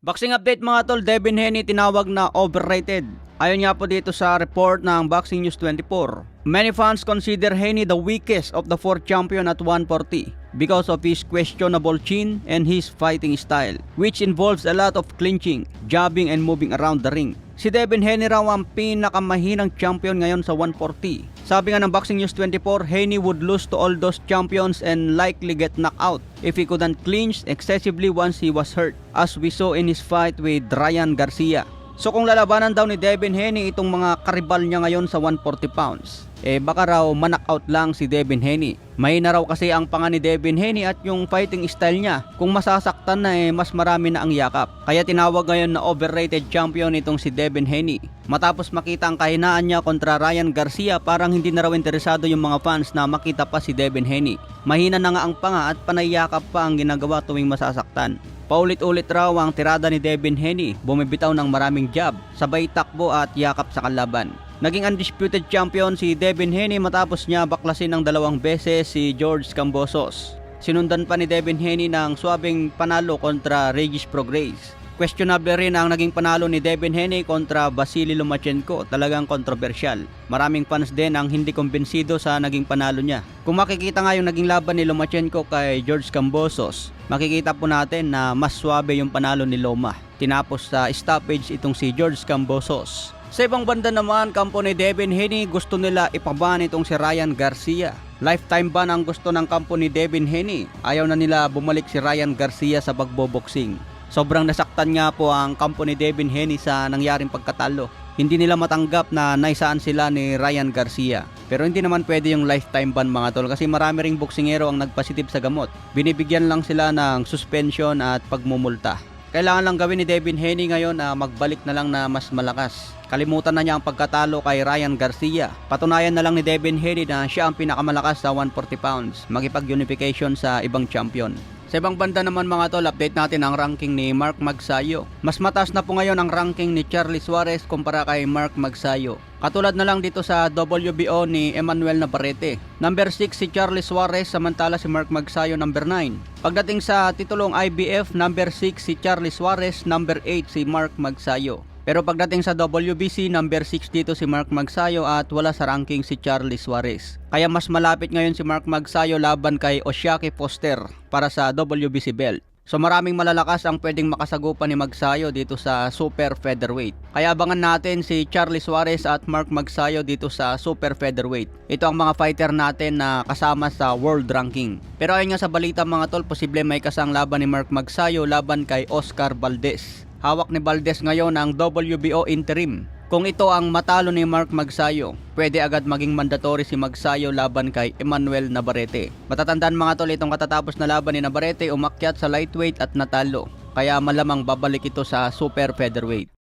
Boxing update mga tol, Devin Haney tinawag na overrated. Ayon nga po dito sa report ng Boxing News 24. Many fans consider Haney the weakest of the 4 champion at 140 because of his questionable chin and his fighting style, which involves a lot of clinching, jabbing and moving around the ring. Si Devin Haney raw ang pinakamahinang champion ngayon sa 140. Sabi nga ng Boxing News 24, Haney would lose to all those champions and likely get knocked out if he couldn't clinch excessively once he was hurt, as we saw in his fight with Ryan Garcia. So kung lalabanan daw ni Devin Haney itong mga karibal niya ngayon sa 140 pounds, baka raw ma-knockout lang si Devin Haney. Mahina raw kasi ang panga ni Devin Haney at yung fighting style niya. Kung masasaktan na mas marami na ang yakap. Kaya tinawag ngayon na overrated champion itong si Devin Haney. Matapos makita ang kahinaan niya kontra Ryan Garcia, parang hindi na raw interesado yung mga fans na makita pa si Devin Haney. Mahina na nga ang panga at panay-yakap pa ang ginagawa tuwing masasaktan. Paulit-ulit raw ang tirada ni Devin Haney, bumibitaw ng maraming jab, sabay takbo at yakap sa kalaban. Naging undisputed champion si Devin Haney matapos niya baklasin ng 2 beses si George Kambosos. Sinundan pa ni Devin Haney ng swabing panalo kontra Regis Prograis. Questionable rin ang naging panalo ni Devin Haney kontra Vasily Lomachenko, talagang kontrobersyal. Maraming fans din ang hindi kumbensido sa naging panalo niya. Kung makikita nga yung naging laban ni Lomachenko kay George Kambosos, makikita po natin na mas swabe yung panalo ni Loma. Tinapos sa stoppage itong si George Kambosos. Sa ibang banda naman, kampo ni Devin Haney, gusto nila ipaban itong si Ryan Garcia. Lifetime ban ang gusto ng kampo ni Devin Haney. Ayaw na nila bumalik si Ryan Garcia sa pagboboxing. Sobrang nasaktan nga po ang kampo ni Devin Haney sa nangyaring pagkatalo. Hindi nila matanggap na naisaan sila ni Ryan Garcia. Pero hindi naman pwede yung lifetime ban mga tol kasi marami ring boksingero ang nagpositive sa gamot. Binibigyan lang sila ng suspension at pagmumulta. Kailangan lang gawin ni Devin Haney ngayon na magbalik na lang na mas malakas. Kalimutan na niya ang pagkatalo kay Ryan Garcia. Patunayan na lang ni Devin Haney na siya ang pinakamalakas sa 140 pounds. Makipag-unification sa ibang champion. Sa ibang banda naman mga tol, update natin ang ranking ni Mark Magsayo. Mas mataas na po ngayon ang ranking ni Charlie Suarez kumpara kay Mark Magsayo. Katulad na lang dito sa WBO ni Emmanuel Navarrete. Number 6 si Charlie Suarez, samantala si Mark Magsayo number 9. Pagdating sa titulong IBF, number 6 si Charlie Suarez, number 8 si Mark Magsayo. Pero pagdating sa WBC, number 6 dito si Mark Magsayo at wala sa ranking si Charlie Suarez. Kaya mas malapit ngayon si Mark Magsayo laban kay Oshiaki Foster para sa WBC belt. So maraming malalakas ang pwedeng makasagupan ni Magsayo dito sa super featherweight. Kaya abangan natin si Charlie Suarez at Mark Magsayo dito sa super featherweight. Ito ang mga fighter natin na kasama sa world ranking. Pero ayon nga sa balita mga tol, posible may kasang laban ni Mark Magsayo laban kay Oscar Valdez. Hawak ni Valdez ngayon ang WBO interim. Kung ito ang matalo ni Mark Magsayo, pwede agad maging mandatory si Magsayo laban kay Emmanuel Navarrete. Matatandaan mga tol, itong katatapos na laban ni Navarrete umakyat sa lightweight at natalo. Kaya malamang babalik ito sa super featherweight.